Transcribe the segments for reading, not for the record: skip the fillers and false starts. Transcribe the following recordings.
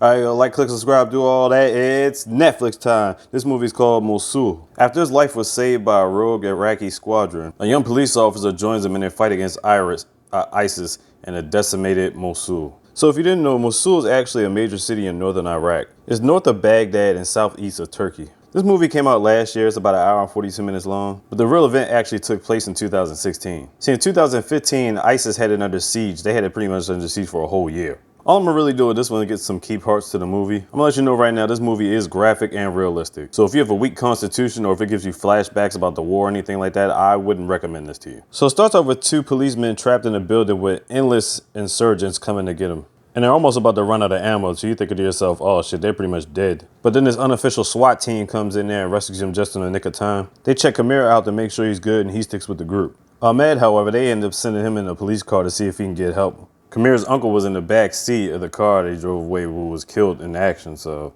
Alright, like, click, subscribe, do all that. It's Netflix time. This movie is called Mosul. After his life was saved by a rogue Iraqi squadron, a young police officer joins them in their fight against ISIS and a decimated Mosul. So if you didn't know, Mosul is actually a major city in northern Iraq. It's north of Baghdad and southeast of Turkey. This movie came out last year. It's about an hour and 42 minutes long, but the real event actually took place in 2016. See, in 2015, ISIS had it under siege. They had it pretty much under siege for a whole year. All I'm gonna really do with this one is get some key parts to the movie. I'm gonna let you know right now, this movie is graphic and realistic. So if you have a weak constitution or if it gives you flashbacks about the war or anything like that, I wouldn't recommend this to you. So it starts off with two policemen trapped in a building with endless insurgents coming to get them. And they're almost about to run out of ammo, so you think to yourself, oh shit, they're pretty much dead. But then this unofficial SWAT team comes in there and rescues him just in the nick of time. They check Kamir out to make sure he's good and he sticks with the group. Ahmed, however, they end up sending him in a police car to see if he can get help. Kamir's uncle was in the back seat of the car they drove away, who was killed in action, so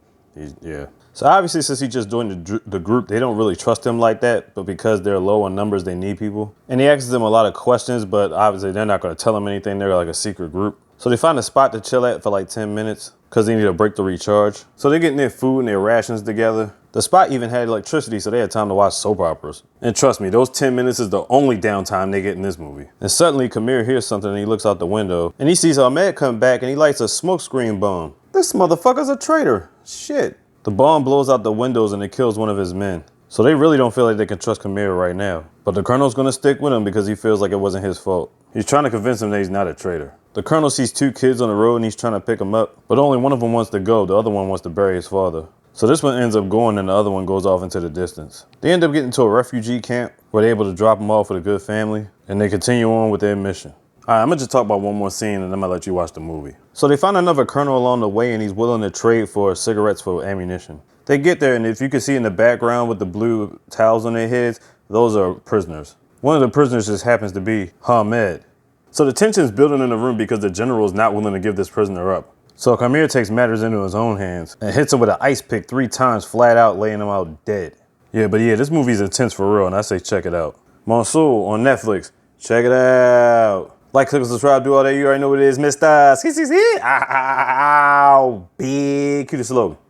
yeah. So obviously, since he just joined the group, they don't really trust him like that, but because they're low on numbers, they need people. And he asks them a lot of questions, but obviously they're not going to tell him anything. They're like a secret group. So they find a spot to chill at for like 10 minutes because they need a break to recharge. So they're getting their food and their rations together. The spot even had electricity, so they had time to watch soap operas. And trust me, those 10 minutes is the only downtime they get in this movie. And suddenly, Kamir hears something and he looks out the window and he sees Ahmed come back and he lights a smoke screen bomb. This motherfucker's a traitor. Shit. The bomb blows out the windows and it kills one of his men. So they really don't feel like they can trust Kamir right now. But the colonel's gonna stick with him because he feels like it wasn't his fault. He's trying to convince him that he's not a traitor. The colonel sees two kids on the road and he's trying to pick them up, but only one of them wants to go. The other one wants to bury his father. So this one ends up going and the other one goes off into the distance. They end up getting to a refugee camp where they're able to drop them off with a good family and they continue on with their mission. Alright, I'm gonna just talk about one more scene and then I'm gonna let you watch the movie. So they find another colonel along the way and he's willing to trade for cigarettes for ammunition. They get there and if you can see in the background with the blue towels on their heads, those are prisoners. One of the prisoners just happens to be Ahmed. So the tension's building in the room because the general is not willing to give this prisoner up. So Kamir takes matters into his own hands and hits him with an ice pick 3 times flat out, laying him out dead. Yeah, this movie's intense for real and I say check it out. Mosul on Netflix. Check it out. Like, click, subscribe, do all that. You already know what it is, Mr. Ow, big. Cue the slogan.